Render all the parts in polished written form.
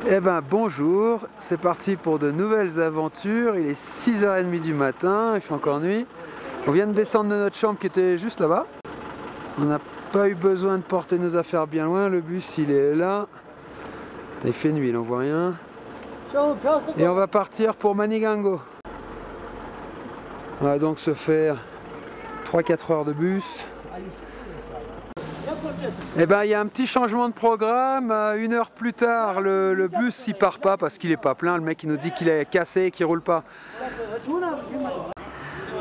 Eh ben bonjour, c'est parti pour de nouvelles aventures. Il est 6h30 du matin, il fait encore nuit. On vient de descendre de notre chambre qui était juste là-bas. On n'a pas eu besoin de porter nos affaires bien loin, le bus il est là. Il fait nuit, il n'en voit rien. Et on va partir pour Manigango. On va donc se faire 3-4 heures de bus. Eh ben il y a un petit changement de programme. 1 heure plus tard, le bus il part pas parce qu'il est pas plein. Le mec il nous dit qu'il est cassé et qu'il roule pas.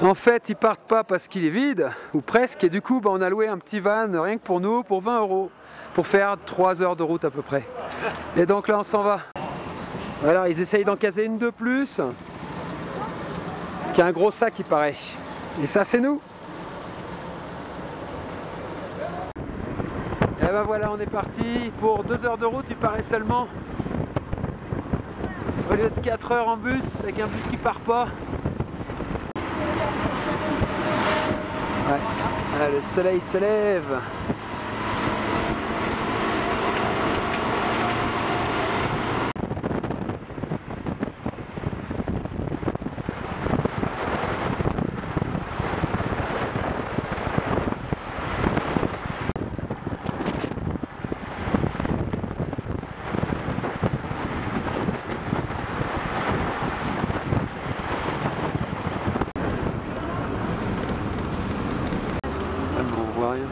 En fait, ils partent pas parce qu'il est vide, ou presque, et du coup, on a loué un petit van, rien que pour nous, pour 20 €, pour faire 3 heures de route à peu près. Et donc là, on s'en va. Alors, ils essayent d'en caser une de plus, qui a un gros sac, il paraît. Et ça, c'est nous. Et ben voilà, on est parti pour 2 heures de route, il paraît seulement. Au lieu de 4 heures en bus, avec un bus qui part pas. Ouais. Ah, le soleil se lève. On voit rien.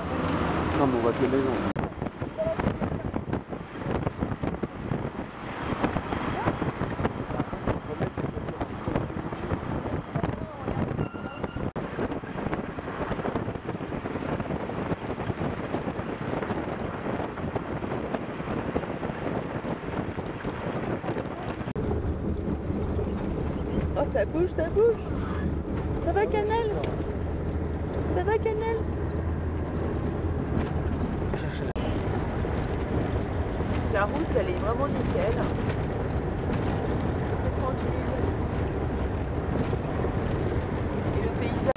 Non, mais on voit que les maisons. Oh, ça bouge, ça bouge. Ça va, Canal? Ça va, Canal? La route, elle est vraiment nickel. C'est tranquille. Et le paysage.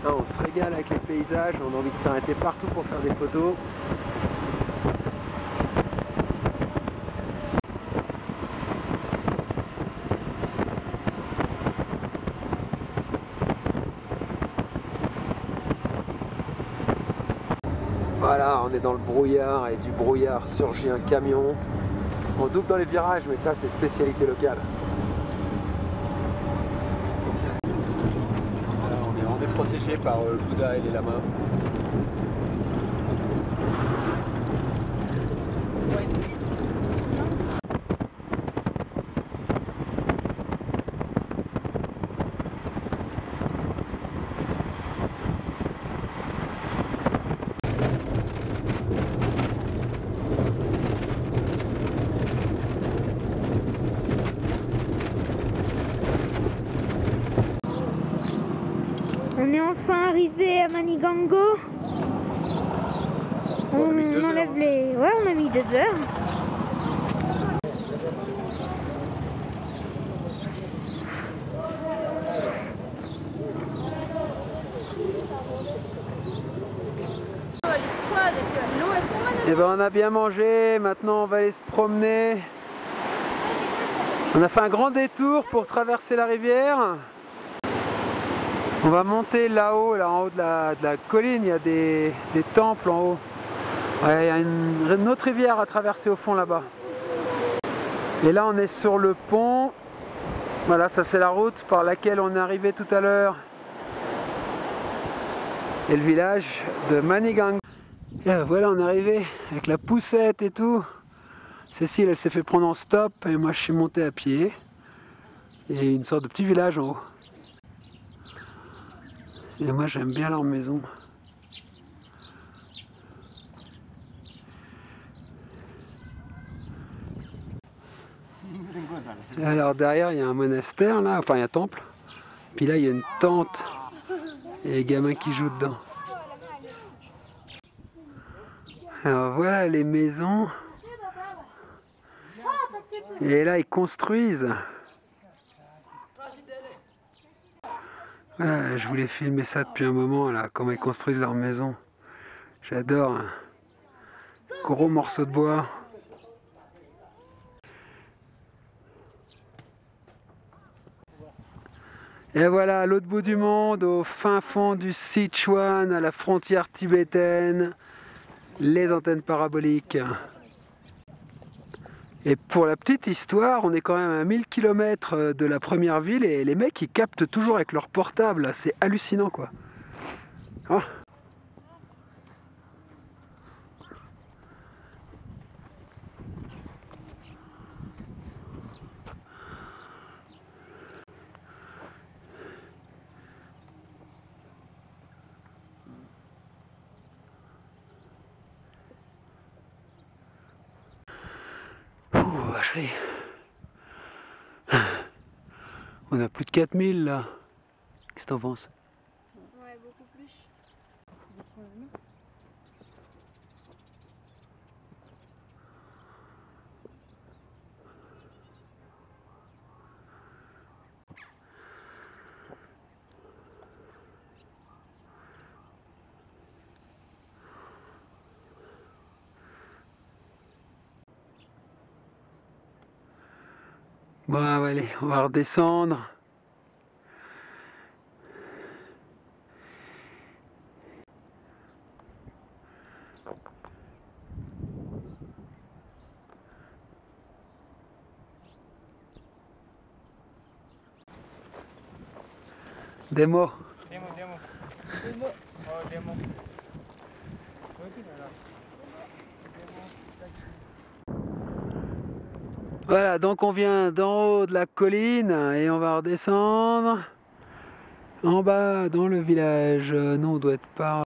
On se régale avec les paysages, on a envie de s'arrêter partout pour faire des photos. Voilà, on est dans le brouillard et du brouillard surgit un camion. On double dans les virages, mais ça c'est spécialité locale. On est protégé par Bouddha et les lamas. On est enfin arrivé à Manigango. On enlève les... Ouais, on a mis 2 heures. Et ben on a bien mangé, maintenant on va aller se promener. On a fait un grand détour pour traverser la rivière. On va monter là-haut, là en haut de la colline, il y a des temples en haut. Ouais, il y a une autre rivière à traverser au fond là-bas. Et là on est sur le pont. Voilà, ça c'est la route par laquelle on est arrivé tout à l'heure. et le village de Manigang. Et voilà, on est arrivé avec la poussette et tout. Cécile, elle s'est fait prendre en stop et moi je suis monté à pied. Et une sorte de petit village en haut. Et moi j'aime bien leur maison. Alors derrière il y a un monastère là, enfin il y a un temple. Puis là il y a une tente et les gamins qui jouent dedans. Alors voilà les maisons. Et là ils construisent. Voilà, je voulais filmer ça depuis un moment là, comment ils construisent leur maison. J'adore. Gros morceaux de bois. Et voilà, à l'autre bout du monde, au fin fond du Sichuan, à la frontière tibétaine, les antennes paraboliques. Et pour la petite histoire, on est quand même à 1000 km de la première ville et les mecs ils captent toujours avec leur portable, c'est hallucinant quoi. Oh. Vacherie. On a plus de 4000 là. Qu'est-ce que t'en penses? Ouais, beaucoup plus. Bon allez, on va redescendre. Démo. Démo. Oh, démo. Voilà, donc on vient d'en haut de la colline et on va redescendre en bas dans le village. Nous on doit être par